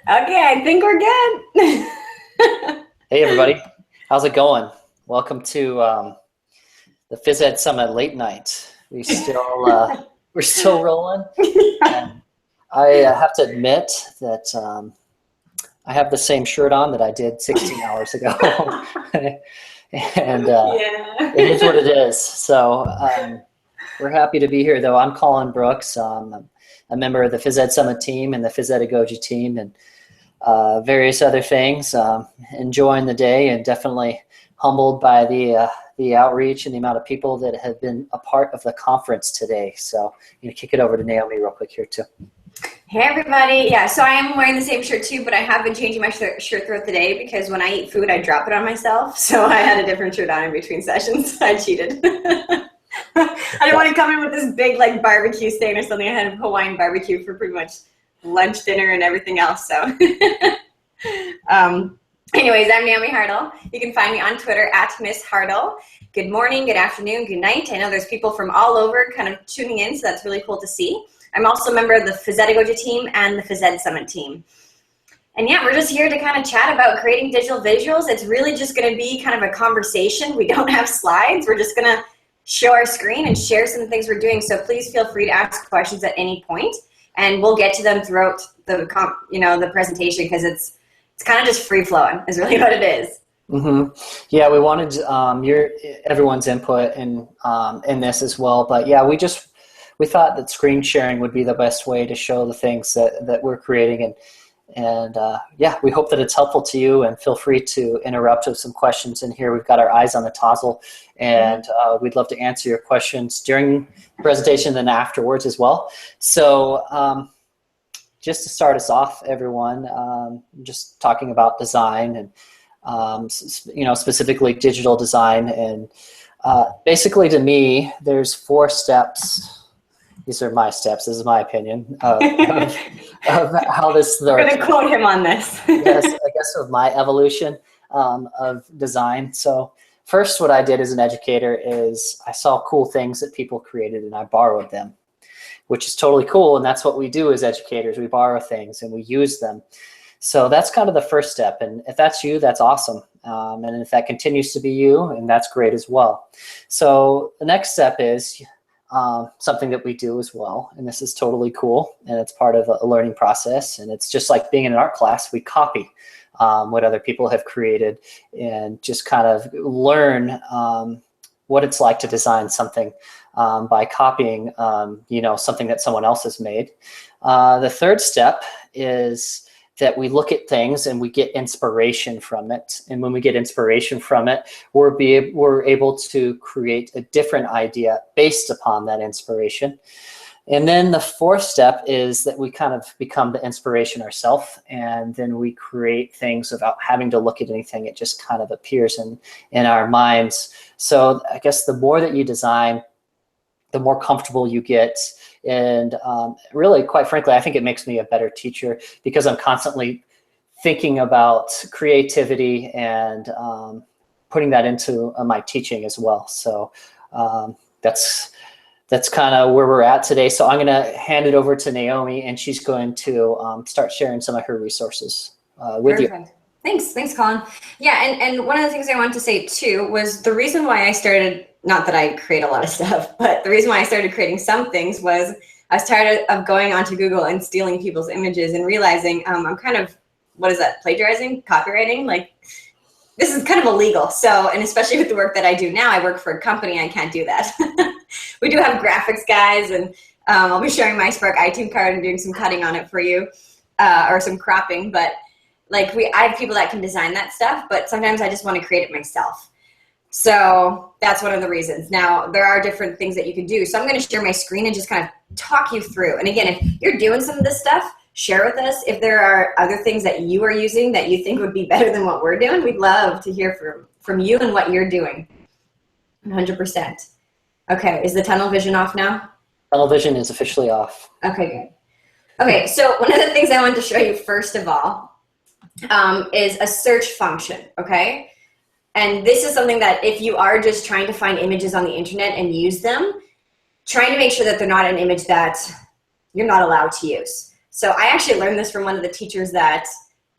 Okay, I think we're good. Hey everybody, how's it going? Welcome to the Phys Ed Summit late night. We're still rolling. And I have to admit that I have the same shirt on that I did 16 hours ago, and it is what it is. So we're happy to be here, though. I'm Collin Brooks. I'm a member of the Phys Ed Summit team and the Phys Edagogy team, and various other things. Enjoying the day, and definitely humbled by the outreach and the amount of people that have been a part of the conference today. So I'm going to kick it over to Naomi real quick here too. Hey everybody. Yeah, so I am wearing the same shirt too, but I have been changing my shirt throughout the day because when I eat food, I drop it on myself. So I had a different shirt on in between sessions. I cheated. I didn't want to come in with this big like barbecue stain or something. I had a Hawaiian barbecue for pretty much lunch, dinner, and everything else. So anyways, I'm Naomi Hartl. You can find me on Twitter at Miss Hartl. Good morning, good afternoon, good night. I know there's people from all over kind of tuning in, so that's really cool to see. I'm also a member of the Phys Edagogy team and the Phys Ed Summit team. And yeah, we're just here to kind of chat about creating digital visuals. It's really just going to be kind of a conversation. We don't have slides. We're just going to show our screen and share some things we're doing. So please feel free to ask questions at any point. And we'll get to them throughout the presentation, because it's kind of just free flowing is really what it is. Mm-hmm. Yeah, we wanted everyone's input in this as well. But yeah, we thought that screen sharing would be the best way to show the things that we're creating, and yeah, we hope that it's helpful to you. And feel free to interrupt with some questions in here. We've got our eyes on the toggle, and we'd love to answer your questions during the presentation and afterwards as well. So just to start us off, everyone, just talking about design and specifically digital design, and basically to me, there's 4 steps. These are my steps. This is my opinion of how this. We're going to quote him on this. Yes, I guess of my evolution of design. So first, what I did as an educator is I saw cool things that people created and I borrowed them, which is totally cool. And that's what we do as educators. We borrow things and we use them. So that's kind of the first step. And if that's you, that's awesome. And if that continues to be you, and that's great as well. So the next step is something that we do as well. And this is totally cool. And it's part of a learning process. And it's just like being in an art class. We copy what other people have created and just kind of learn what it's like to design something by copying, something that someone else has made. The third step is that we look at things and we get inspiration from it. And when we get inspiration from it, we're able to create a different idea based upon that inspiration. And then the fourth step is that we kind of become the inspiration ourselves, and then we create things without having to look at anything. It just kind of appears in our minds. So I guess the more that you design, the more comfortable you get. And really, quite frankly, I think it makes me a better teacher, because I'm constantly thinking about creativity and putting that into my teaching as well. So that's kind of where we're at today. So I'm going to hand it over to Naomi, and she's going to start sharing some of her resources with you. Thanks, Collin. Yeah, and one of the things I wanted to say too was the reason why I started, not that I create a lot of stuff, but the reason why I started creating some things was I was tired of going onto Google and stealing people's images and realizing I'm kind of, what is that, plagiarizing, copywriting? Like, this is kind of illegal. So, and especially with the work that I do now, I work for a company, I can't do that. We do have graphics guys, and I'll be sharing my Spark iTunes card and doing some cutting on it for you, or some cropping, but like I have people that can design that stuff, but sometimes I just want to create it myself. So that's one of the reasons. Now, there are different things that you can do. So I'm going to share my screen and just kind of talk you through. And again, if you're doing some of this stuff, share with us. If there are other things that you are using that you think would be better than what we're doing, we'd love to hear from you and what you're doing. 100%. Okay, is the tunnel vision off now? Tunnel vision is officially off. Okay, good. Okay, so one of the things I wanted to show you first of all is a search function, okay? And this is something that if you are just trying to find images on the internet and use them, trying to make sure that they're not an image that you're not allowed to use. So I actually learned this from one of the teachers that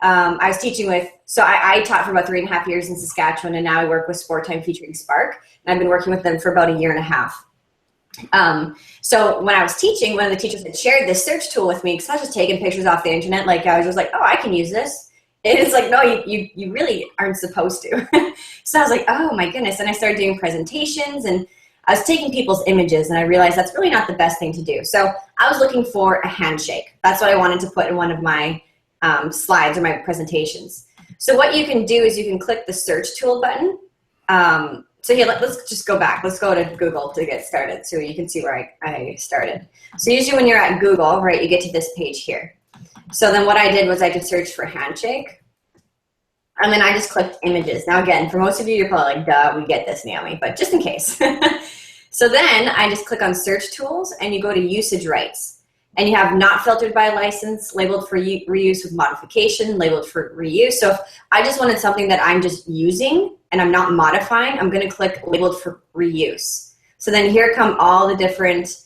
I was teaching with. So I taught for about 3.5 years in Saskatchewan, and now I work with Sport Time featuring Spark. And I've been working with them for about 1.5 years. So when I was teaching, one of the teachers had shared this search tool with me because I was just taking pictures off the internet. Like I was just like, oh, I can use this. And it's like, no, you really aren't supposed to. So I was like, oh my goodness. And I started doing presentations, and I was taking people's images, and I realized that's really not the best thing to do. So I was looking for a handshake. That's what I wanted to put in one of my slides or my presentations. So what you can do is you can click the search tool button. So here, let's just go back. Let's go to Google to get started so you can see where I started. So usually when you're at Google, right, you get to this page here. So then what I did was I could search for handshake. And then I just clicked images. Now again, for most of you, you're probably like, duh, we get this, Naomi, but just in case. So then I just click on search tools, and you go to usage rights. And you have not filtered by license, labeled for reuse with modification, labeled for reuse. So if I just wanted something that I'm just using and I'm not modifying, I'm going to click labeled for reuse. So then here come all the different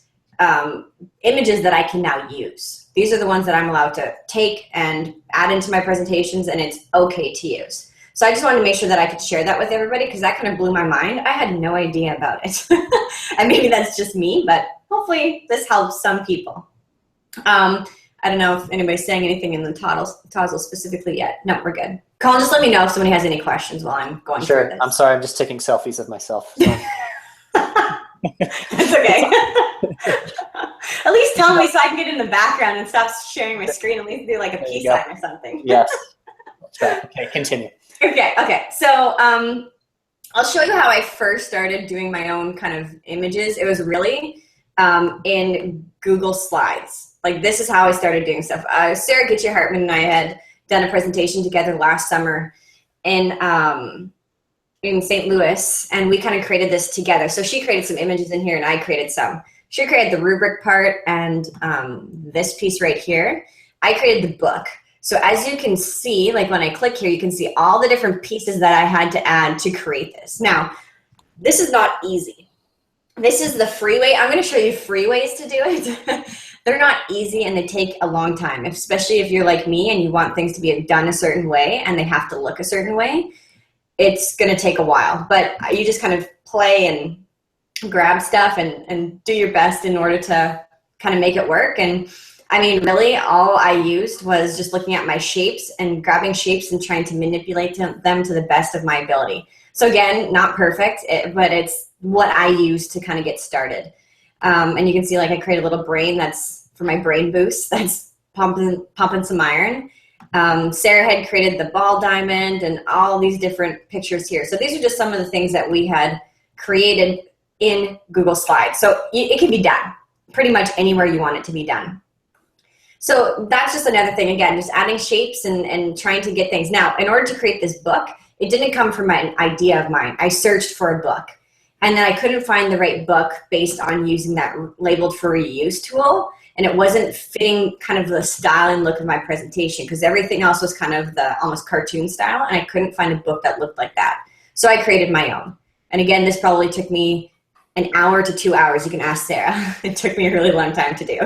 images that I can now use. These are the ones that I'm allowed to take and add into my presentations, and it's okay to use. So I just wanted to make sure that I could share that with everybody because that kind of blew my mind. I had no idea about it. And maybe that's just me, but hopefully this helps some people. I don't know if anybody's saying anything in the Tozzle specifically yet. No, we're good. Collin, just let me know if somebody has any questions while I'm going through this. I'm sorry. I'm just taking selfies of myself. So. That's okay. At least tell me so I can get in the background and stop sharing my screen. At least do like a peace sign or something. Yes. That's right. Okay, continue. Okay. So I'll show you how I first started doing my own kind of images. It was really in Google Slides. Like this is how I started doing stuff. Sarah Hartl and I had done a presentation together last summer in St. Louis, and we kind of created this together. So she created some images in here, and I created some. She created the rubric part and this piece right here. I created the book. So as you can see, like when I click here, you can see all the different pieces that I had to add to create this. Now, this is not easy. This is the free way. I'm going to show you free ways to do it. They're not easy, and they take a long time, especially if you're like me and you want things to be done a certain way and they have to look a certain way. It's going to take a while, but you just kind of play and grab stuff and do your best in order to kind of make it work. And I mean, really, all I used was just looking at my shapes and grabbing shapes and trying to manipulate them to the best of my ability. So again, not perfect, but it's what I use to kind of get started. And you can see like I create a little brain that's for my brain boost. That's pumping some iron. Sarah had created the ball diamond and all these different pictures here. So these are just some of the things that we had created in Google Slides. So it can be done pretty much anywhere you want it to be done. So that's just another thing, again, just adding shapes and trying to get things. Now, in order to create this book, it didn't come from an idea of mine. I searched for a book, and then I couldn't find the right book based on using that labeled for reuse tool, and it wasn't fitting kind of the style and look of my presentation because everything else was kind of the almost cartoon style, and I couldn't find a book that looked like that. So I created my own. And again, this probably took me an hour to 2 hours. You can ask Sarah. It took me a really long time to do.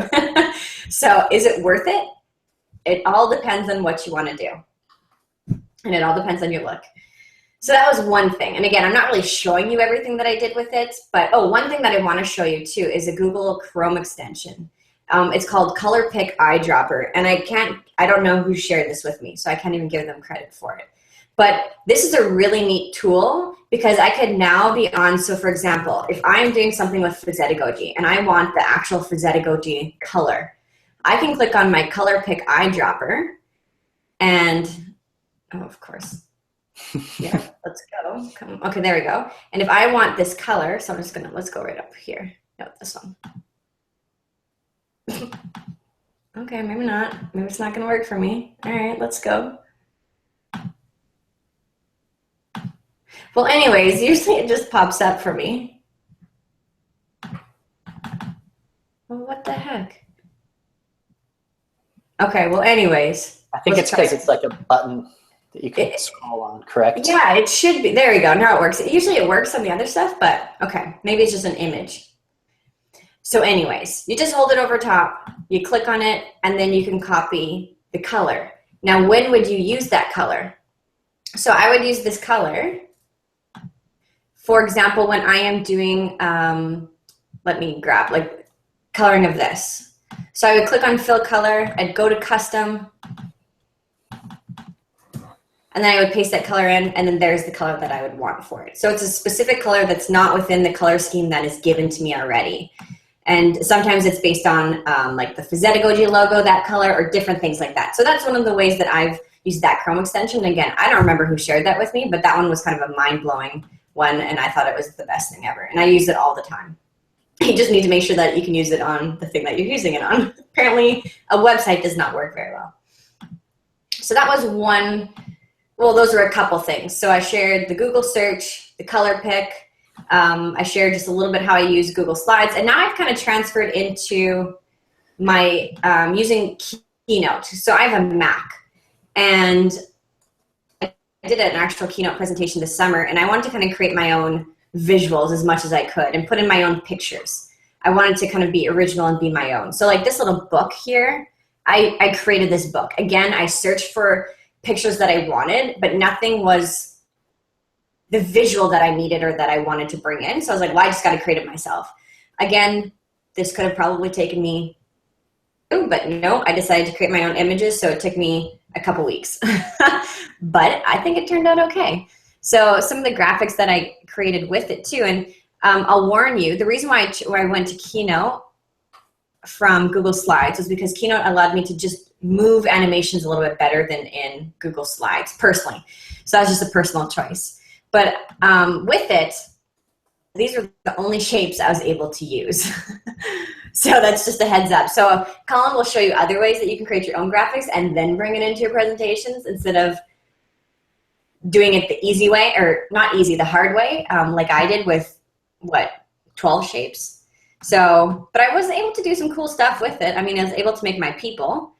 So is it worth it? It all depends on what you want to do. And it all depends on your look. So that was one thing. And again, I'm not really showing you everything that I did with it, but one thing that I want to show you too is a Google Chrome extension. It's called Color Pick Eyedropper. And I don't know who shared this with me, so I can't even give them credit for it. But this is a really neat tool because I could now be on, so for example, if I'm doing something with Fizzedagogy and I want the actual Fizzedagogy color, I can click on my Color Pick Eyedropper and, oh, of course. Yeah, let's go. Okay, there we go. And if I want this color, so I'm just gonna, let's go right up here. No, this one. Okay, maybe not. Maybe it's not gonna work for me. All right, let's go. Well, anyways, usually it just pops up for me. Well, what the heck? Okay, well, anyways. I think it's because it's like a button that you can scroll on, correct? Yeah, it should be. There we go. Now it works. Usually it works on the other stuff, but okay, maybe it's just an image. So anyways, you just hold it over top, you click on it, and then you can copy the color. Now, when would you use that color? So I would use this color, for example, when I am doing, let me grab, like, coloring of this. So I would click on fill color, I'd go to custom, and then I would paste that color in, and then there's the color that I would want for it. So it's a specific color that's not within the color scheme that is given to me already. And sometimes it's based on like the Fizetagogy logo, that color, or different things like that. So that's one of the ways that I've used that Chrome extension. Again, I don't remember who shared that with me, but that one was kind of a mind-blowing one, and I thought it was the best thing ever. And I use it all the time. You just need to make sure that you can use it on the thing that you're using it on. Apparently, a website does not work very well. So that was one. Well, those were a couple things. So I shared the Google search, the color pick. I shared just a little bit how I use Google Slides. And now I've kind of transferred into my using Keynote. So I have a Mac. And I did an actual Keynote presentation this summer. And I wanted to kind of create my own visuals as much as I could and put in my own pictures. I wanted to kind of be original and be my own. So like this little book here, I created this book. Again, I searched for pictures that I wanted, but nothing was the visual that I needed or that I wanted to bring in. So I was like, well, I just got to create it myself. Again, this could have probably taken me, but no, I decided to create my own images. So it took me a couple weeks, but I think it turned out okay. So some of the graphics that I created with it too, and I'll warn you, the reason why I went to Keynote from Google Slides was because Keynote allowed me to just move animations a little bit better than in Google Slides, personally. So that was just a personal choice. But with it, these were the only shapes I was able to use. So that's just a heads up. So Collin will show you other ways that you can create your own graphics and then bring it into your presentations instead of doing it the easy way, or not easy, the hard way, like I did with, 12 shapes. So, but I was able to do some cool stuff with it. I mean, I was able to make my people,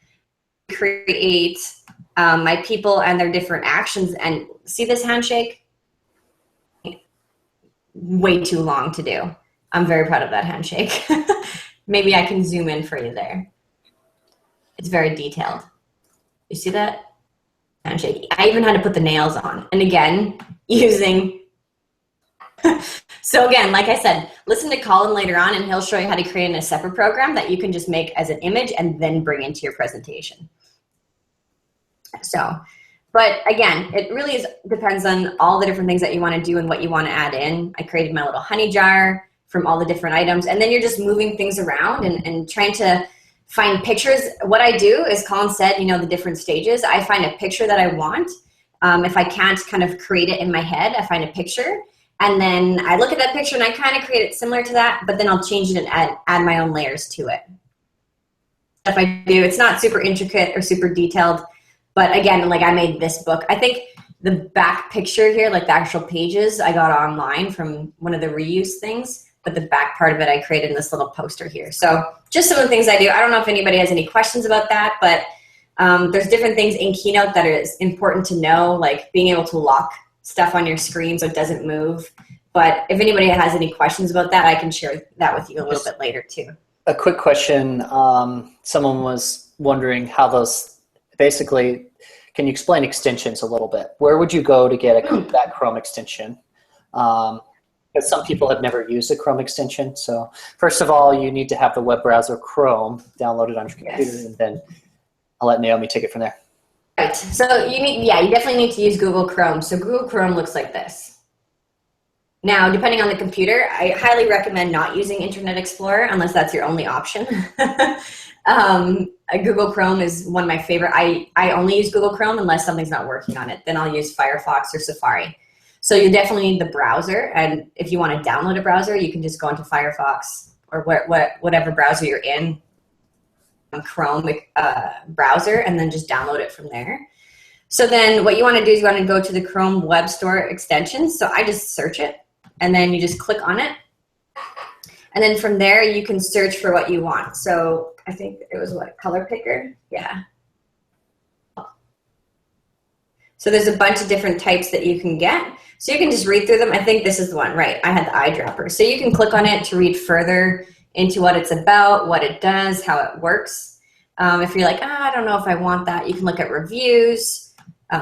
create my people and their different actions. And see this handshake? Way too long to do. I'm very proud of that handshake. Maybe I can zoom in for you there. It's very detailed. You see that? Handshake. I even had to put the nails on. And again, using... So again, like I said, listen to Collin later on and he'll show you how to create in a separate program that you can just make as an image and then bring into your presentation. So, but again, it really depends on all the different things that you want to do and what you want to add in. I created my little honey jar from all the different items, and then you're just moving things around and trying to find pictures. What I do is, Collin said, you know, the different stages. I find a picture that I want. If I can't kind of create it in my head, I find a picture. And then I look at that picture and I kind of create it similar to that, but then I'll change it and add my own layers to it. If I do, it's not super intricate or super detailed, but again, like I made this book. I think the back picture here, like the actual pages, I got online from one of the reuse things, but the back part of it I created in this little poster here. So just some of the things I do. I don't know if anybody has any questions about that, but there's different things in Keynote that is important to know, like being able to lock stuff on your screen so it doesn't move. But if anybody has any questions about that, I can share that with you a little bit later too. A quick question. Someone was wondering how those, basically, can you explain extensions a little bit? Where would you go to get that Chrome extension? Because some people have never used a Chrome extension. So first of all, you need to have the web browser Chrome downloaded on your computer, yes. And then I'll let Naomi take it from there. Right. So you definitely need to use Google Chrome. So Google Chrome looks like this. Now, depending on the computer, I highly recommend not using Internet Explorer unless that's your only option. Google Chrome is one of my favorite. I only use Google Chrome unless something's not working on it. Then I'll use Firefox or Safari. So you definitely need the browser. And if you want to download a browser, you can just go into Firefox or whatever browser you're in. Chrome browser, and then just download it from there. So then what you want to do is you want to go to the Chrome Web Store extensions. So I just search it, and then you just click on it. And then from there, you can search for what you want. So I think it was color picker? Yeah. So there's a bunch of different types that you can get. So you can just read through them. I think this is the one, right? I had the eyedropper. So you can click on it to read further into what it's about, what it does, how it works. If you're like, I don't know if I want that, you can look at reviews,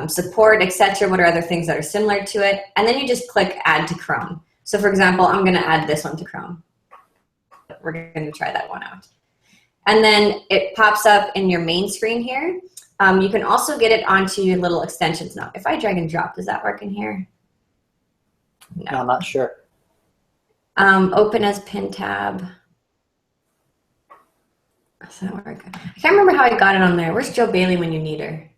support, etc. What are other things that are similar to it? And then you just click add to Chrome. So for example, I'm going to add this one to Chrome. We're going to try that one out. And then it pops up in your main screen here. You can also get it onto your little extensions. Now, if I drag and drop, does that work in here? No, I'm not sure. Open as pin tab. Does that work? I can't remember how I got it on there. Where's Joe Bailey when you need her?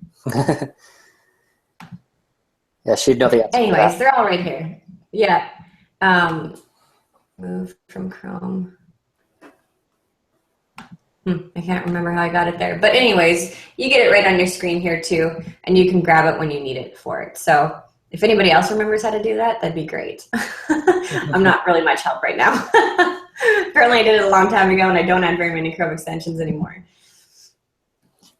Yeah, she'd know the answer. Anyways, they're all right here. Yeah. Move from Chrome. I can't remember how I got it there. But anyways, you get it right on your screen here too, and you can grab it when you need it for it. So if anybody else remembers how to do that, that'd be great. I'm not really much help right now. Apparently I did it a long time ago and I don't add very many Chrome extensions anymore.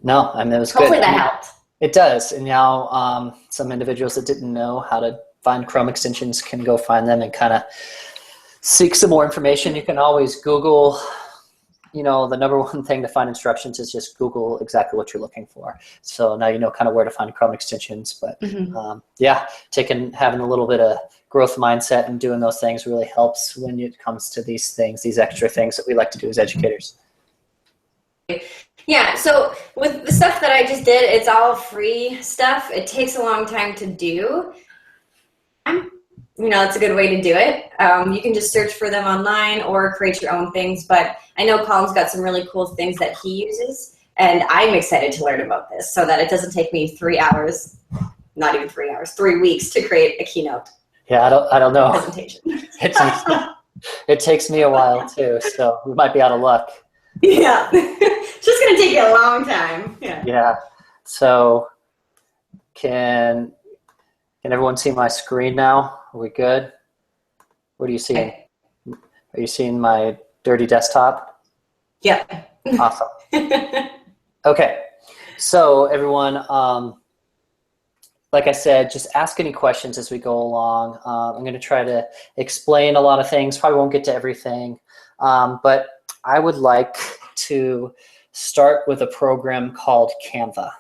No, I mean, it was good. Hopefully that helped. It does. And now some individuals that didn't know how to find Chrome extensions can go find them and kind of seek some more information. You can always Google. You know, the number one thing to find instructions is just Google exactly what you're looking for. So now you know kind of where to find Chrome extensions. But yeah, having a little bit of growth mindset and doing those things really helps when it comes to these things, these extra things that we like to do as educators. Yeah, so with the stuff that I just did, it's all free stuff. It takes a long time to do. You know, it's a good way to do it. You can just search for them online or create your own things. But I know Collin's got some really cool things that he uses, and I'm excited to learn about this so that it doesn't take me 3 hours, not even 3 hours, 3 weeks to create a keynote. Yeah, I don't know. Presentation. It takes me a while too, so we might be out of luck. Yeah, it's just gonna take you a long time. Yeah. Yeah. So can everyone see my screen now? Are we good? What are you seeing? Okay. Are you seeing my dirty desktop? Yeah. Awesome. Okay. So everyone, like I said, just ask any questions as we go along. I'm going to try to explain a lot of things. Probably won't get to everything. But I would like to start with a program called Canva.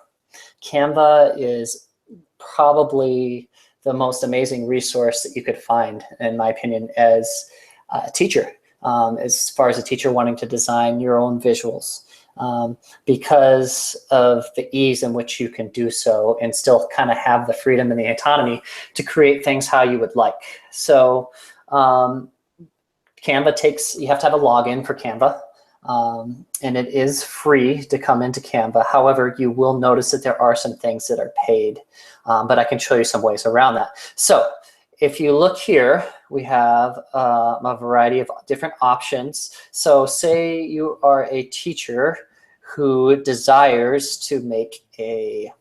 Canva is probably the most amazing resource that you could find, in my opinion, as a teacher, as far as a teacher wanting to design your own visuals, because of the ease in which you can do so and still kind of have the freedom and the autonomy to create things how you would like. So Canva you have to have a login for Canva. And it is free to come into Canva. However, you will notice that there are some things that are paid, but I can show you some ways around that. So if you look here, we have a variety of different options. So say you are a teacher who desires to make a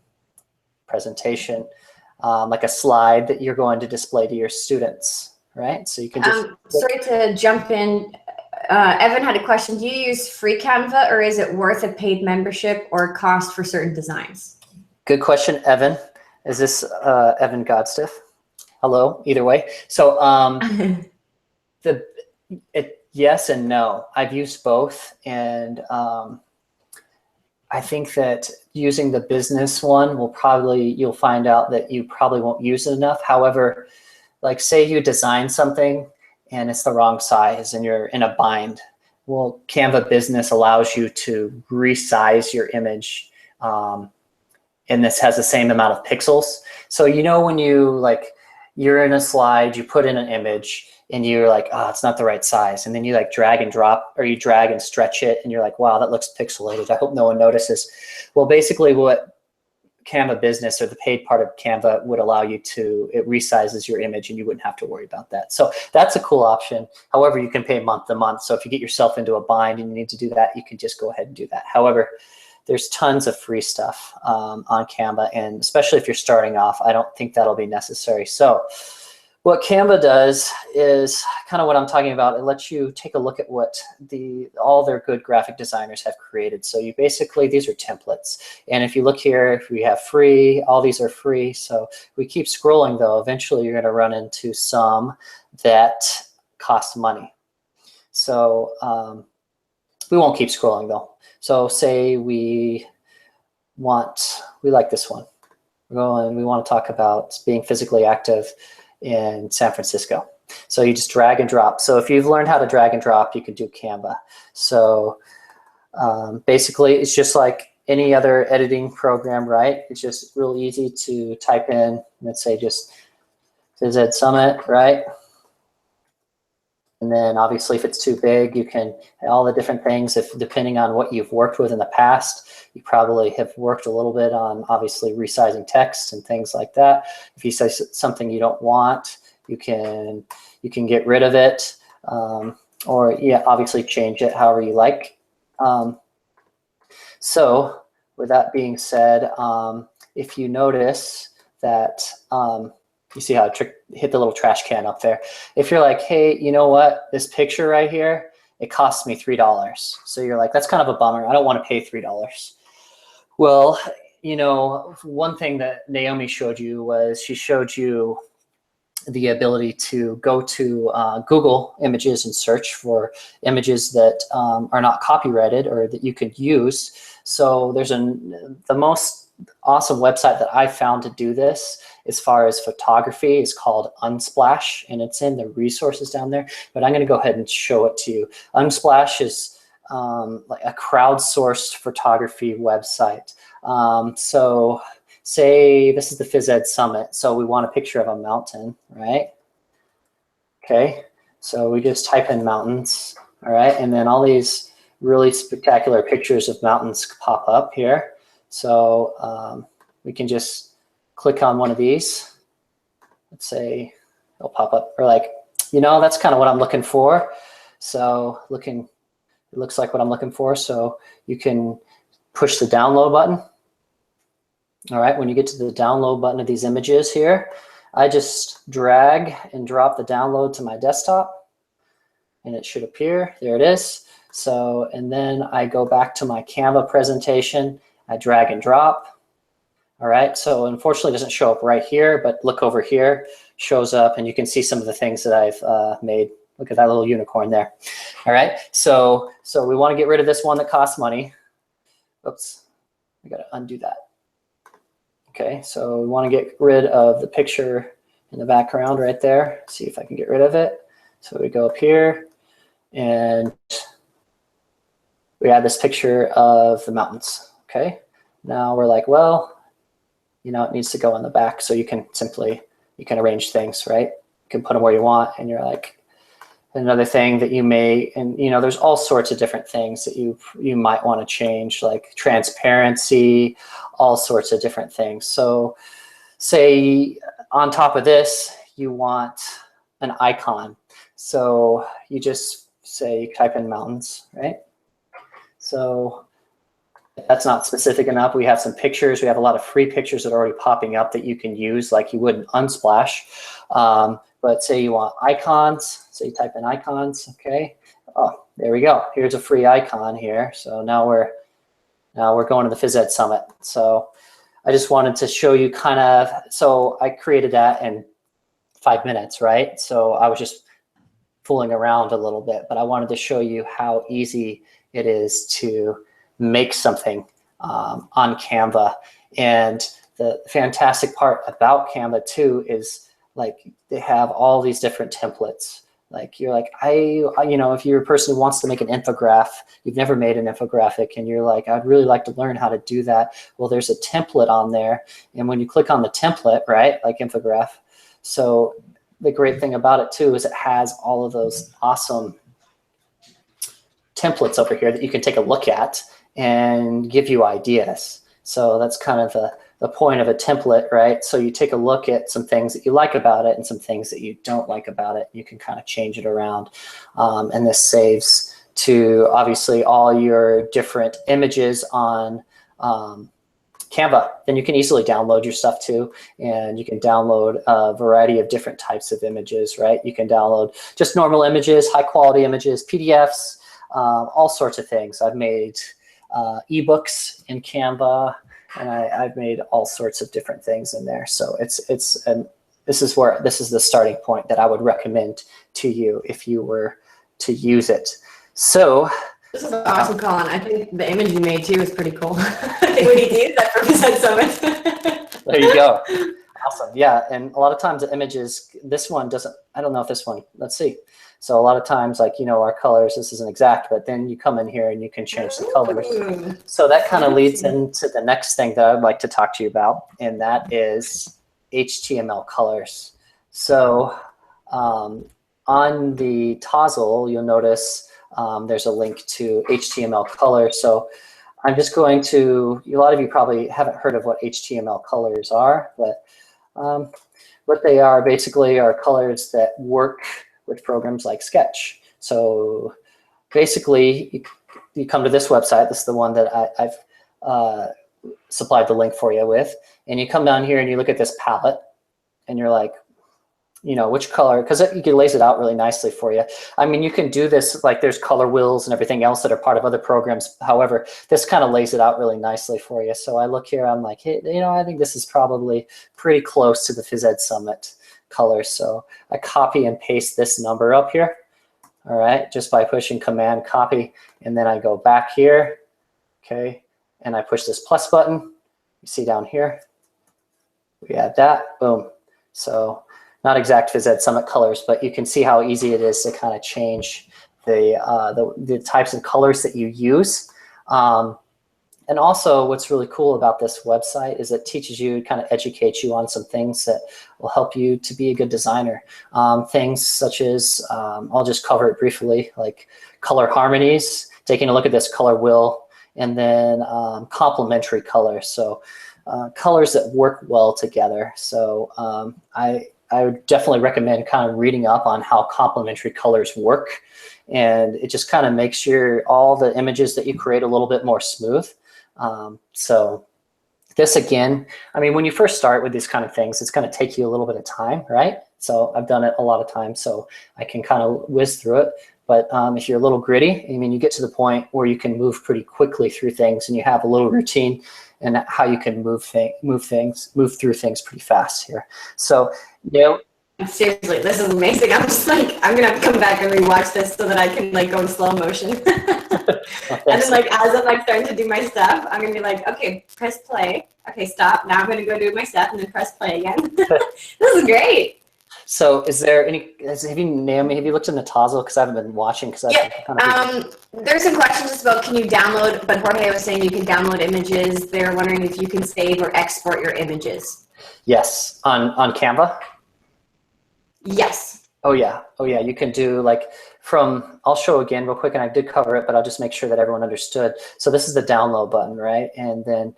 presentation, like a slide that you're going to display to your students, right? So you can just... sorry to jump in. Evan had a question. Do you use free Canva, or is it worth a paid membership or cost for certain designs? Good question, Evan. Is this Evan Godstiff? Hello, either way. So yes and no. I've used both, and I think that using the business one you'll find out that you probably won't use it enough. However, like say you design something and it's the wrong size and you're in a bind. Well, Canva Business allows you to resize your image, and this has the same amount of pixels. So you know when you're in a slide, you put in an image and you're like, oh, it's not the right size. And then you like drag and drop, or you drag and stretch it and you're like, wow, that looks pixelated. I hope no one notices. Well, basically what Canva Business, or the paid part of Canva, would allow you to, it resizes your image and you wouldn't have to worry about that. So that's a cool option. However, you can pay month to month. So if you get yourself into a bind and you need to do that, you can just go ahead and do that. However, there's tons of free stuff on Canva, and especially if you're starting off, I don't think that'll be necessary. So what Canva does is kind of what I'm talking about. It lets you take a look at what all their good graphic designers have created. So you basically, these are templates. And if you look here, if we have free, all these are free. So we keep scrolling though, eventually you're gonna run into some that cost money. So We won't keep scrolling though. So say we like this one. We want to talk about being physically active in San Francisco. So you just drag and drop. So if you've learned how to drag and drop, you can do Canva. So basically, it's just like any other editing program, right? It's just real easy to type in, let's say just Phys Ed Summit, right? And then obviously if it's too big, you can, all the different things, if depending on what you've worked with in the past, you probably have worked a little bit on obviously resizing text and things like that. If you say something you don't want, you can get rid of it, or yeah, obviously change it however you like. So with that being said, if you notice that, you see how I hit the little trash can up there. If you're like, hey, you know what, this picture right here, it costs me $3. So you're like, that's kind of a bummer. I don't want to pay $3. Well, you know, one thing that Naomi showed you was she showed you the ability to go to Google Images and search for images that are not copyrighted or that you could use. So there's the most awesome website that I found to do this as far as photography is called Unsplash, and it's in the resources down there, but I'm going to go ahead and show it to you. Unsplash is like a crowdsourced photography website. So say this is the Phys Ed Summit, so we want a picture of a mountain, right? Okay, so we just type in mountains, all right, and then all these really spectacular pictures of mountains pop up here. So we can just click on one of these. Let's say it'll pop up. Or like, you know, that's kind of what I'm looking for. So it looks like what I'm looking for. So you can push the download button. All right, when you get to the download button of these images here, I just drag and drop the download to my desktop and it should appear. There it is. So, and then I go back to my Canva presentation. I drag and drop. All right, so unfortunately it doesn't show up right here, but look over here, shows up, and you can see some of the things that I've made. Look at that little unicorn there. All right, so we want to get rid of this one that costs money. Oops, I got to undo that. Okay, so we want to get rid of the picture in the background right there. See if I can get rid of it. So we go up here, and we add this picture of the mountains. Okay, now we're like, well, you know, it needs to go in the back, so you can arrange things, right? You can put them where you want, and you're like, another thing that you may, and you know, there's all sorts of different things that you might want to change, like transparency, all sorts of different things. So say on top of this, you want an icon. So you just say, type in mountains, right? So that's not specific enough. We have some pictures. We have a lot of free pictures that are already popping up that you can use like you would in Unsplash. But say you want icons, so you type in icons, okay? Oh, there we go. Here's a free icon here. So now we're going to the Phys Ed Summit. So I just wanted to show you kind of, so I created that in 5 minutes, right? So I was just fooling around a little bit, but I wanted to show you how easy it is to make something on Canva. And the fantastic part about Canva too is like they have all these different templates. Like you're like, you know, if you're a person who wants to make an infographic, you've never made an infographic and you're like, I'd really like to learn how to do that. Well, there's a template on there. And when you click on the template, right, like infographic, so the great thing about it too is it has all of those awesome templates over here that you can take a look at and give you ideas. So that's kind of the point of a template, right? So you take a look at some things that you like about it and some things that you don't like about it. You can kind of change it around. And this saves to obviously all your different images on Canva. Then you can easily download your stuff too. And you can download a variety of different types of images, right? You can download just normal images, high quality images, PDFs, all sorts of things. I've made ebooks in Canva, and I've made all sorts of different things in there. So this is the starting point that I would recommend to you if you were to use it. So This is awesome, Colin. I think the image you made too is pretty cool. I think we need to use that for Present Summit. There you go. Awesome. Yeah. And a lot of times the images, this one doesn't, I don't know if this one, let's see. So a lot of times, like, our colors, this isn't exact, but then you come in here and you can change the colors. So that kind of leads into the next thing that I'd like to talk to you about, and that is HTML colors. So on the Tozzle, you'll notice there's a link to HTML colors. So I'm just going to, a lot of you probably haven't heard of what HTML colors are, but what they are basically are colors that work with programs like Sketch. So basically, you come to this website. This is the one that I've supplied the link for you with. And you come down here and you look at this palette and you're like, which color, because it lays it out really nicely for you. I mean, you can do this, like there's color wheels and everything else that are part of other programs. However, this kind of lays it out really nicely for you. So I look here, I'm like, hey, I think this is probably pretty close to the Phys Ed Summit color. So I copy and paste this number up here, all right, just by pushing Command copy, and then I go back here, okay, and I push this plus button. You see down here, we add that, boom. So not exact Phys Ed Summit colors, but you can see how easy it is to kind of change the types of colors that you use. And also what's really cool about this website is it teaches you, kind of educates you on some things that will help you to be a good designer. Things such as, I'll just cover it briefly, like color harmonies, taking a look at this color wheel, and then complementary colors. So colors that work well together. So I would definitely recommend kind of reading up on how complementary colors work. And it just kind of makes all the images that you create a little bit more smooth. So this, again, I mean, when you first start with these kind of things, it's going to take you a little bit of time, right? So I've done it a lot of times, so I can kind of whiz through it. But if you're a little gritty, I mean, you get to the point where you can move pretty quickly through things, and you have a little routine and how you can move through things pretty fast here. So, seriously, this is amazing. I'm just like, I'm gonna have to come back and rewatch this so that I can like go in slow motion. And then like as I'm like starting to do my stuff, I'm gonna be like, okay, press play. Okay, stop. Now I'm gonna go do my stuff and then press play again. This is great. So is there Naomi, have you looked in the Tozzle? Because I haven't been watching. There's some questions just about, can you download, but Jorge was saying you can download images. They're wondering if you can save or export your images. Yes, on Canva? Yes. Oh yeah, you can do like I'll show again real quick, and I did cover it, but I'll just make sure that everyone understood. So this is the download button, right? And then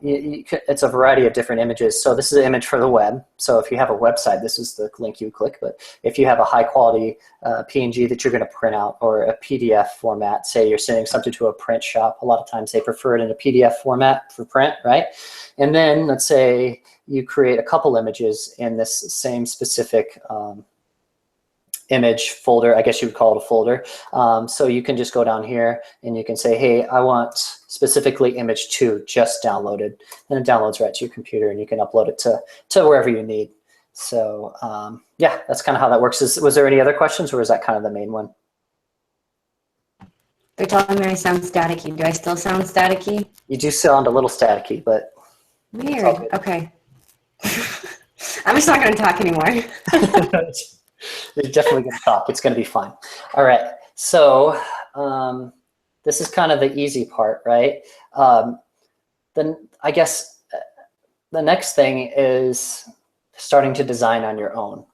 it's a variety of different images. So this is an image for the web. So if you have a website, this is the link you click. But if you have a high quality PNG that you're going to print out, or a PDF format, say you're sending something to a print shop, a lot of times they prefer it in a PDF format for print, right? And then let's say you create a couple images in this same specific image folder. I guess you would call it a folder. So you can just go down here and you can say, hey, I want specifically image 2 just downloaded. And it downloads right to your computer, and you can upload it to wherever you need. So yeah, that's kind of how that works. Was there any other questions, or is that kind of the main one? They're telling me I sound staticky. Do I still sound staticky? You do sound a little staticky, but weird. Okay. I'm just not going to talk anymore. You're definitely going to talk. It's going to be fine. All right. So this is kind of the easy part, right? Then I guess the next thing is starting to design on your own,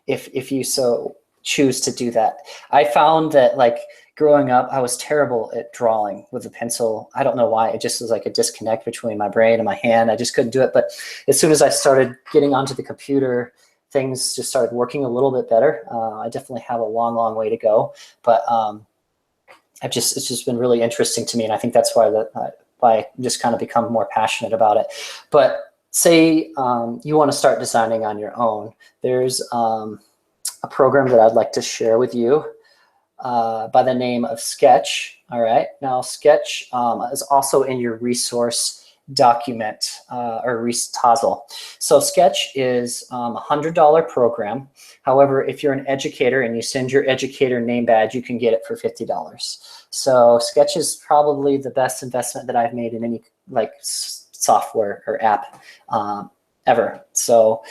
if you so choose to do that. I found that, like, growing up, I was terrible at drawing with a pencil. I don't know why. It just was like a disconnect between my brain and my hand. I just couldn't do it. But as soon as I started getting onto the computer, things just started working a little bit better. I definitely have a long way to go, but it's just been really interesting to me, and I think that's why I just kind of become more passionate about it. But say you want to start designing on your own. There's a program that I'd like to share with you by the name of Sketch. All right, now Sketch is also in your resource document or Hartl. So Sketch is a $100 program. However, if you're an educator and you send your educator name badge, you can get it for $50. So Sketch is probably the best investment that I've made in any like software or app ever. So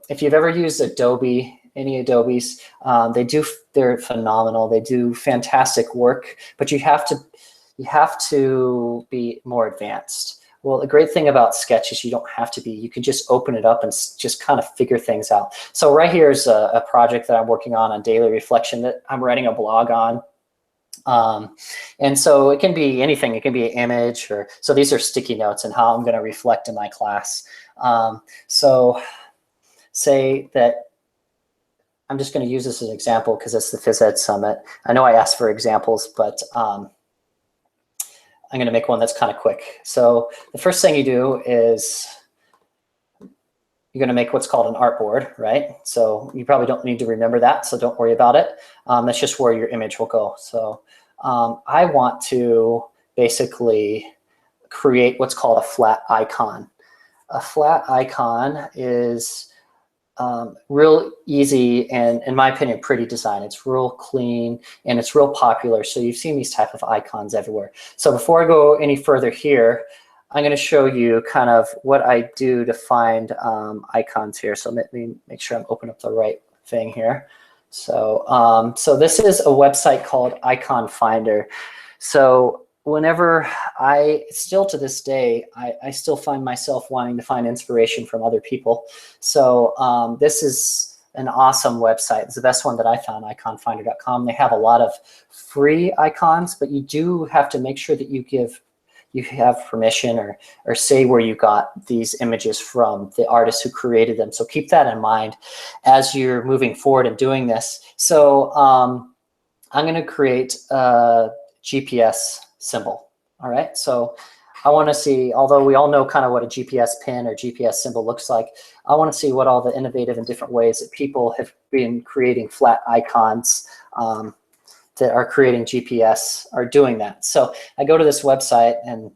if you've ever used Adobe, any Adobes, they're phenomenal. They do fantastic work, but you have to be more advanced. Well, the great thing about Sketch is you don't have to be. You can just open it up and just kind of figure things out. So right here is a project that I'm working on daily reflection that I'm writing a blog on. And so it can be anything. It can be an image, or so these are sticky notes and how I'm going to reflect in my class. So say that I'm just going to use this as an example because it's the Phys Ed Summit. I know I asked for examples, but I'm going to make one that's kind of quick. So the first thing you do is you're going to make what's called an artboard, right? So you probably don't need to remember that, so don't worry about it. That's just where your image will go. So I want to basically create what's called a flat icon. A flat icon is real easy and, in my opinion, pretty design. It's real clean and it's real popular. So you've seen these type of icons everywhere. So before I go any further here, I'm going to show you kind of what I do to find icons here. So let me make sure I'm opening up the right thing here. So, so this is a website called Icon Finder. So whenever still to this day, I still find myself wanting to find inspiration from other people. So this is an awesome website. It's the best one that I found, iconfinder.com. They have a lot of free icons, but you do have to make sure that you have permission or say where you got these images from, the artists who created them. So keep that in mind as you're moving forward and doing this. So I'm going to create a GPS symbol. All right. So I want to see, although we all know kind of what a GPS pin or GPS symbol looks like, I want to see what all the innovative and different ways that people have been creating flat icons that are creating GPS are doing that. So I go to this website and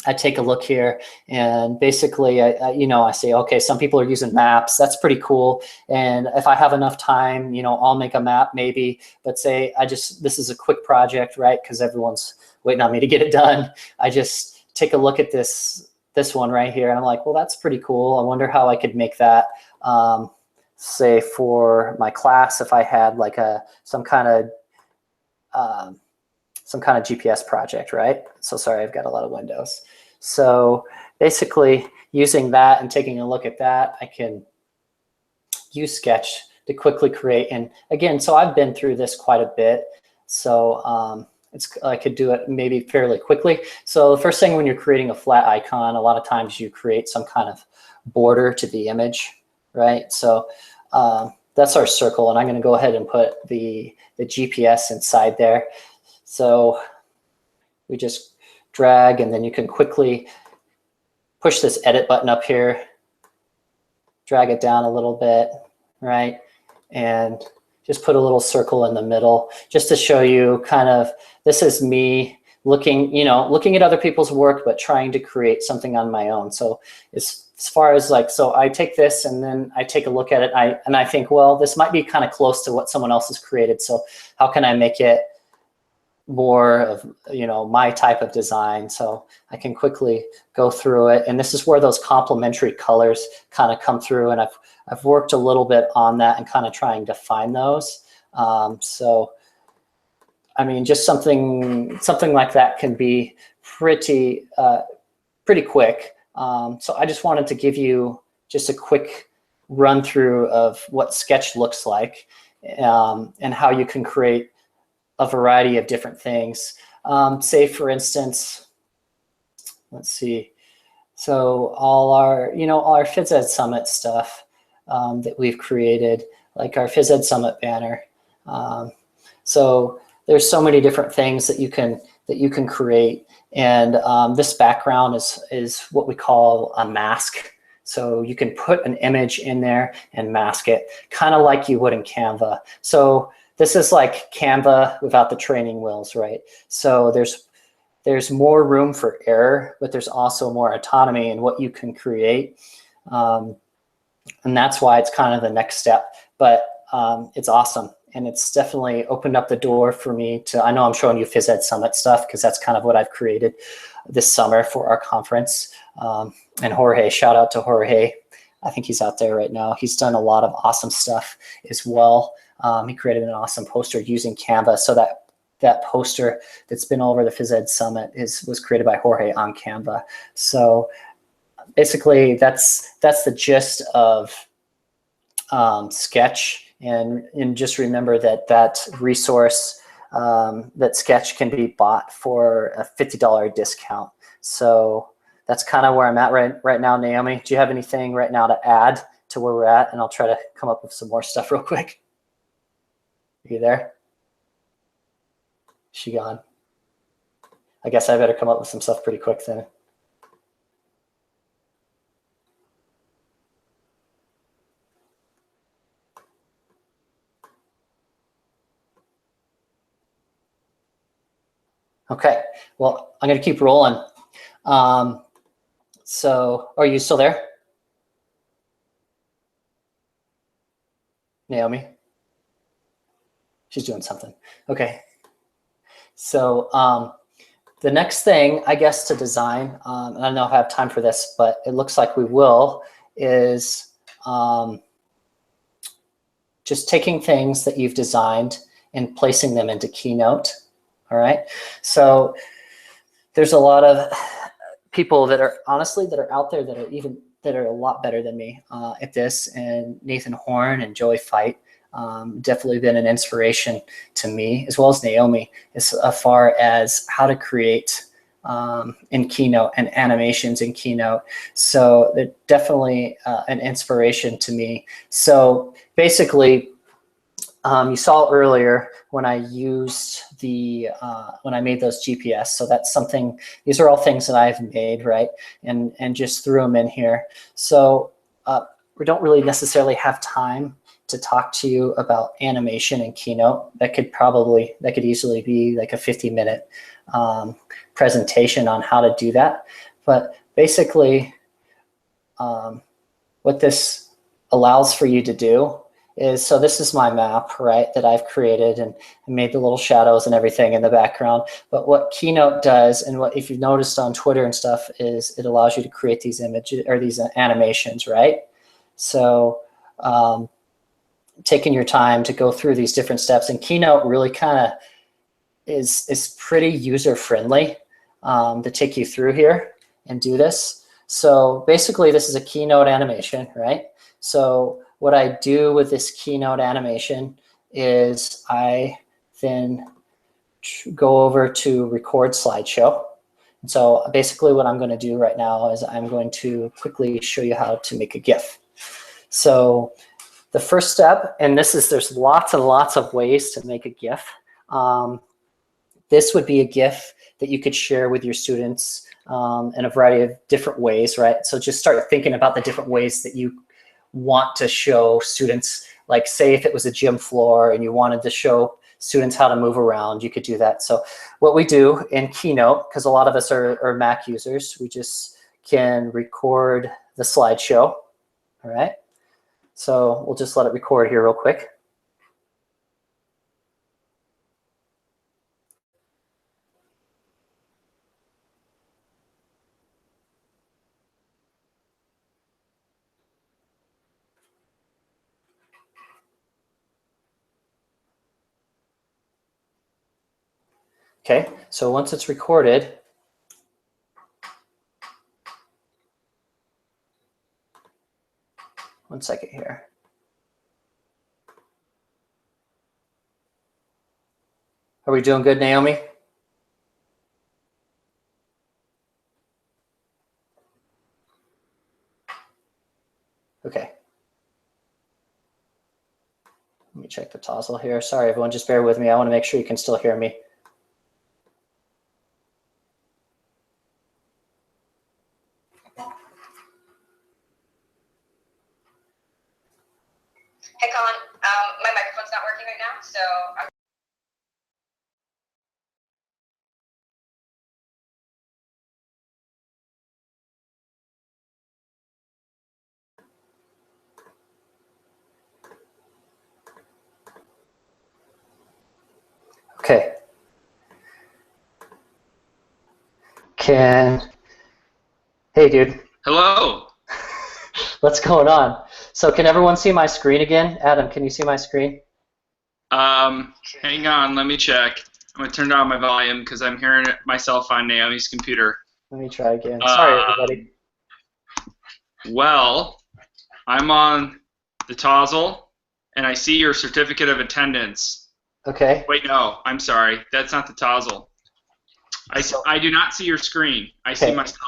I take a look here, and basically, I say, okay, some people are using maps. That's pretty cool. And if I have enough time, I'll make a map maybe. But say this is a quick project, right? Because everyone's waiting on me to get it done. I just take a look at this one right here, and I'm like, well, that's pretty cool. I wonder how I could make that. Say for my class, if I had like some kind of GPS project, right? So sorry, I've got a lot of windows. So basically using that and taking a look at that, I can use Sketch to quickly create. And again, so I've been through this quite a bit. So I could do it maybe fairly quickly. So the first thing when you're creating a flat icon, a lot of times you create some kind of border to the image, right? So that's our circle, and I'm going to go ahead and put the GPS inside there. So we just drag, and then you can quickly push this edit button up here, drag it down a little bit, right? And just put a little circle in the middle just to show you kind of, this is me looking at other people's work, but trying to create something on my own. So as far as like, so I take this and then I take a look at it and I think, well, this might be kind of close to what someone else has created. So how can I make it more of, my type of design? So I can quickly go through it. And this is where those complementary colors kind of come through. And I've worked a little bit on that and kind of trying to find those. So, I mean, just something like that can be pretty quick. So I just wanted to give you just a quick run through of what Sketch looks like and how you can create a variety of different things. Say, for instance, let's see. So all our Phys Ed Summit stuff that we've created, like our Phys Ed Summit banner. So there's so many different things that you can create. And this background is what we call a mask. So you can put an image in there and mask it, kind of like you would in Canva. So this is like Canva without the training wheels, right? So there's there's more room for error, but there's also more autonomy in what you can create. And that's why it's kind of the next step, but it's awesome. And it's definitely opened up the door for me to, I know I'm showing you Phys Ed Summit stuff because that's kind of what I've created this summer for our conference. And Jorge, shout out to Jorge. I think he's out there right now. He's done a lot of awesome stuff as well. He created an awesome poster using Canva. So that poster that's been all over the Phys Ed Summit was created by Jorge on Canva. So basically that's the gist of Sketch. And just remember that resource, that Sketch can be bought for a $50 discount. So that's kind of where I'm at right now. Naomi, do you have anything right now to add to where we're at? And I'll try to come up with some more stuff real quick. Are you there? She gone? I guess I better come up with some stuff pretty quick then. Okay, well, I'm going to keep rolling. So are you still there? Naomi? She's doing something. Okay. So the next thing, I guess, to design, and I don't know if I have time for this, but it looks like we will, is just taking things that you've designed and placing them into Keynote. All right. So there's a lot of people that are out there that are a lot better than me at this, and Nathan Horn and Joey Fight definitely been an inspiration to me, as well as Naomi, as far as how to create in Keynote and animations in Keynote. So they're definitely an inspiration to me. So basically, you saw earlier when I used when I made those GPS. So that's something, these are all things that I've made, right? And just threw them in here. So we don't really necessarily have time to talk to you about animation in Keynote. That could easily be like a 50-minute presentation on how to do that. But basically, what this allows for you to do is, so this is my map, right, that I've created and made the little shadows and everything in the background. But what Keynote does, and what, if you've noticed on Twitter and stuff, is it allows you to create these images or these animations, right? So taking your time to go through these different steps, and Keynote really kind of is pretty user-friendly to take you through here and do this. So basically, this is a Keynote animation, right? So what I do with this Keynote animation is I then go over to record slideshow. And so basically what I'm going to do right now is I'm going to quickly show you how to make a GIF. So the first step, and there's lots and lots of ways to make a GIF. This would be a GIF that you could share with your students in a variety of different ways, right? So just start thinking about the different ways that you want to show students, like say if it was a gym floor and you wanted to show students how to move around, you could do that. So what we do in Keynote, because a lot of us are Mac users, we just can record the slideshow, all right? So we'll just let it record here real quick. Okay, so once it's recorded, one second here. Are we doing good, Naomi? Okay. Let me check the toggle here. Sorry, everyone, just bear with me. I want to make sure you can still hear me. Hey, Collin, my microphone's not working right now, so I'm Hey, dude. Hello. What's going on? So can everyone see my screen again? Adam, can you see my screen? Hang on, let me check. I'm gonna turn down my volume because I'm hearing it myself on Naomi's computer. Let me try again. Sorry, everybody. Well, I'm on the Tozzle, and I see your certificate of attendance. Okay. Wait, no, I'm sorry. That's not the Tozzle. I do not see your screen. I see myself.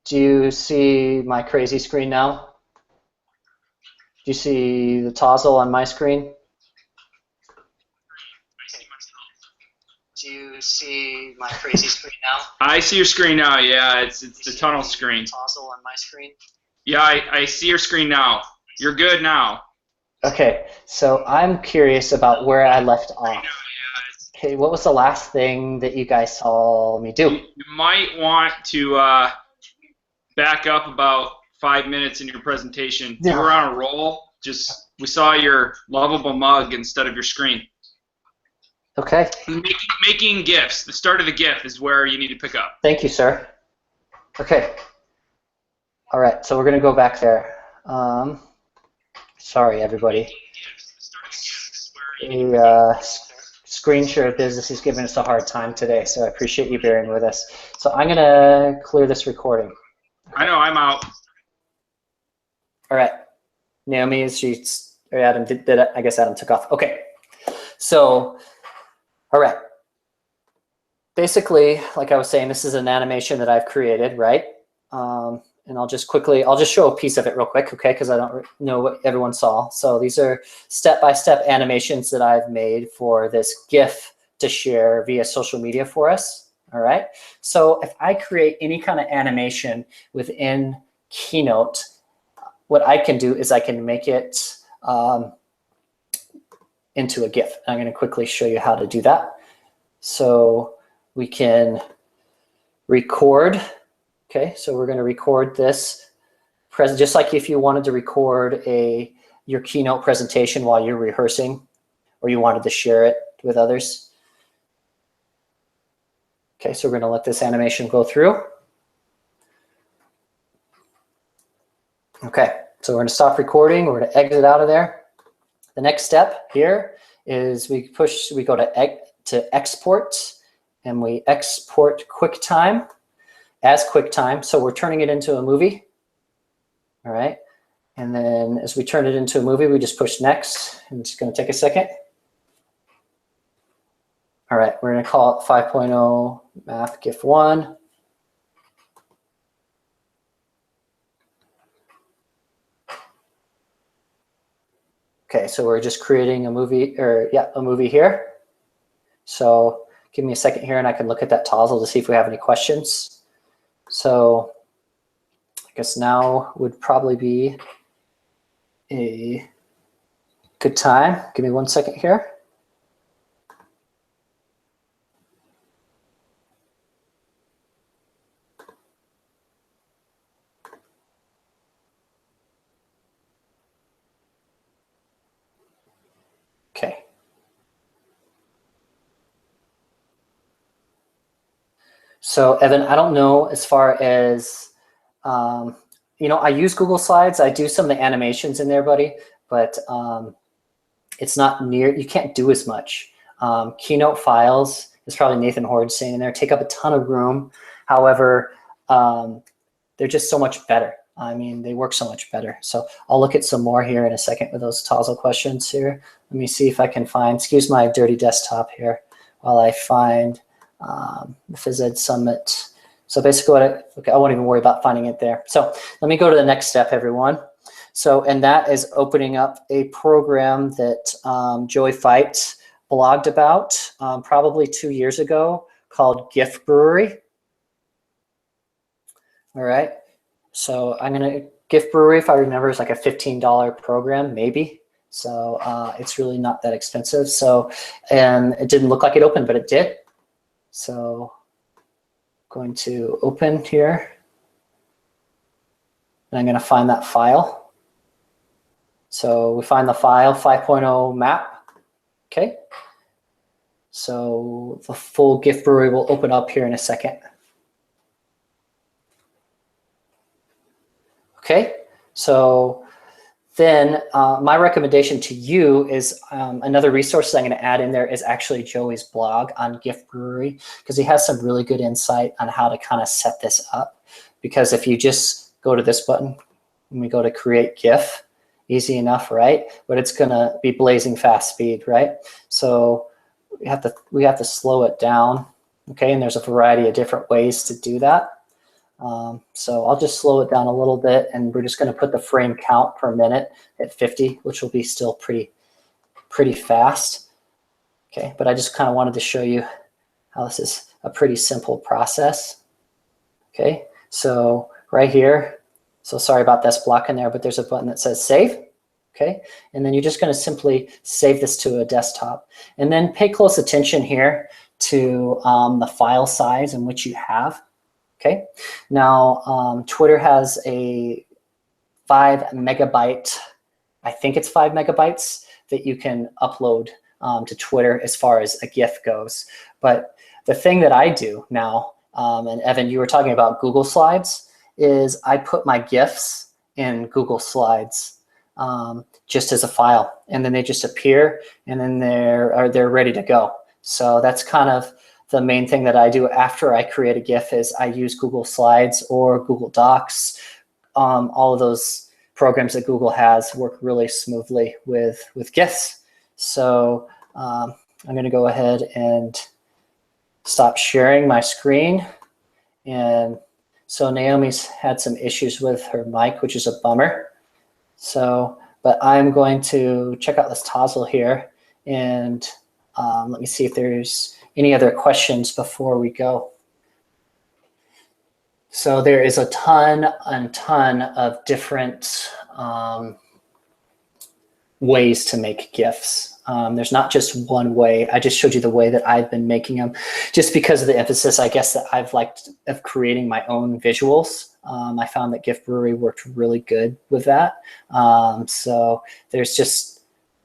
Do you see my crazy screen now? Do you see the Tozzle on my screen? Do you see my crazy screen now? I see your screen now. Yeah, it's the tunnel screen. Tozzle on my screen? Yeah, I see your screen now. You're good now. Okay, so I'm curious about where I left off. Okay, what was the last thing that you guys saw me do? You might want to back up about 5 minutes in your presentation. Yeah. You were on a roll. We saw your lovable mug instead of your screen. Okay. Making gifs. The start of the GIF is where you need to pick up. Thank you, sir. Okay. All right, so we're going to go back there. Sorry, everybody. The screen share business is giving us a hard time today, so I appreciate you bearing with us. So I'm going to clear this recording. I know, I'm out. All right. Naomi, or Adam, I guess Adam took off. Okay. So, all right. Basically, like I was saying, this is an animation that I've created, right? And I'll just show a piece of it real quick, okay, because I don't know what everyone saw. So these are step-by-step animations that I've made for this GIF to share via social media for us, all right? So if I create any kind of animation within Keynote, what I can do is I can make it into a GIF. I'm going to quickly show you how to do that. So we can record. Okay, so we're going to record this, just like if you wanted to record your Keynote presentation while you're rehearsing, or you wanted to share it with others. Okay, so we're going to let this animation go through. Okay, so we're going to stop recording. We're going to exit out of there. The next step here is we go to export, and we export QuickTime as QuickTime. So we're turning it into a movie. All right. And then as we turn it into a movie, we just push next. And it's going to take a second. All right. We're going to call it 5.0 Math GIF 1. Okay. So we're just creating a movie, a movie here. So give me a second here and I can look at that Tozzle to see if we have any questions. So I guess now would probably be a good time. Give me 1 second here. Okay. So Evan, I don't know as far as, I use Google Slides. I do some of the animations in there, buddy, but it's not you can't do as much. Keynote files, is probably Nathan Horde saying in there, take up a ton of room. However, they're just so much better. I mean, they work so much better. So I'll look at some more here in a second with those Tozzle questions here. Let me see if I can find, excuse my dirty desktop here, while I find the Phys Ed Summit. So basically, I won't even worry about finding it there. So let me go to the next step, everyone. So, and that is opening up a program that Joey Fight blogged about probably 2 years ago called GIF Brewery. All right. So I'm going to, GIF Brewery, if I remember, is like a $15 program, maybe. So it's really not that expensive. So, and it didn't look like it opened, but it did. So going to open here. And I'm going to find that file. So we find the file 5.0 map. Okay. So the full GIF Brewery will open up here in a second. Okay, so then my recommendation to you is another resource I'm going to add in there is actually Joey's blog on Gift Brewery, because he has some really good insight on how to kind of set this up. Because if you just go to this button and we go to create GIF, easy enough, right? But it's going to be blazing fast speed, right? So we have to slow it down, okay? And there's a variety of different ways to do that. So I'll just slow it down a little bit, and we're just going to put the frame count per minute at 50, which will be still pretty fast. Okay, but I just kind of wanted to show you how this is a pretty simple process. Okay, so right here, so sorry about this block in there, but there's a button that says save. Okay, and then you're just going to simply save this to a desktop, and then pay close attention here to the file size in which you have. Okay, now Twitter has a 5 megabyte, I think it's 5 megabytes that you can upload to Twitter as far as a GIF goes. But the thing that I do now, and Evan, you were talking about Google Slides, is I put my GIFs in Google Slides just as a file, and then they just appear, and then they're ready to go. So that's kind of the main thing that I do after I create a GIF is I use Google Slides or Google Docs. All of those programs that Google has work really smoothly with GIFs. So I'm going to go ahead and stop sharing my screen. And so Naomi's had some issues with her mic, which is a bummer. So, but I'm going to check out this Tozzle here, and let me see if there's any other questions before we go. So there is a ton of different ways to make GIFs. There's not just one way. I just showed you the way that I've been making them, just because of the emphasis, I guess, that I've liked of creating my own visuals. I found that Gift Brewery worked really good with that. So there's just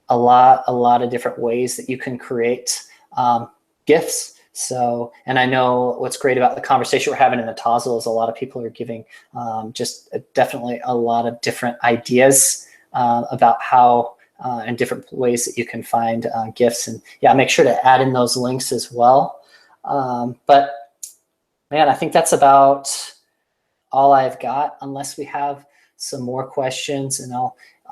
a lot of different ways that you can create GIFs. So, and I know what's great about the conversation we're having in the Tozzle is a lot of people are giving definitely a lot of different ideas about how and different ways that you can find GIFs. And yeah, make sure to add in those links as well. But man, I think that's about all I've got, unless we have some more questions. And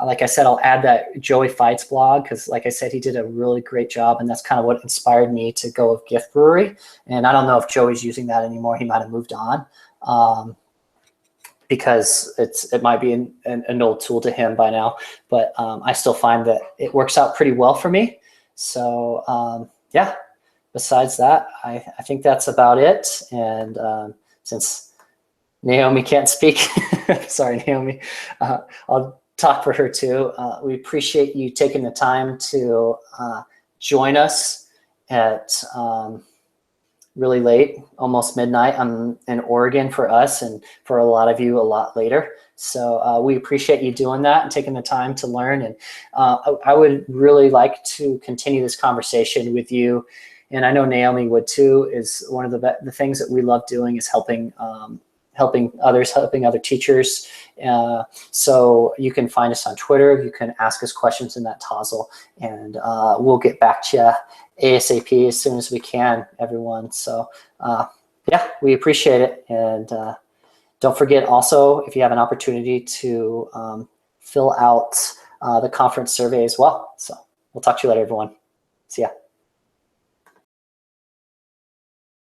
like I said, I'll add that Joey Fights blog, because like I said, he did a really great job, and that's kind of what inspired me to go with Gift Brewery. And I don't know if Joey's using that anymore. He might have moved on because it might be an old tool to him by now, but I still find that it works out pretty well for me. So yeah, besides that, I think that's about it. And since Naomi can't speak, sorry, Naomi, I'll talk for her too. We appreciate you taking the time to join us at really late, almost midnight. I'm in Oregon for us, and for a lot of you a lot later. So we appreciate you doing that and taking the time to learn. And I would really like to continue this conversation with you. And I know Naomi would too. Is one of the things that we love doing is helping others, helping other teachers. So you can find us on Twitter. You can ask us questions in that Tozzle, and we'll get back to you ASAP as soon as we can, everyone. So yeah, we appreciate it. And don't forget also, if you have an opportunity to fill out the conference survey as well. So we'll talk to you later, everyone. See ya.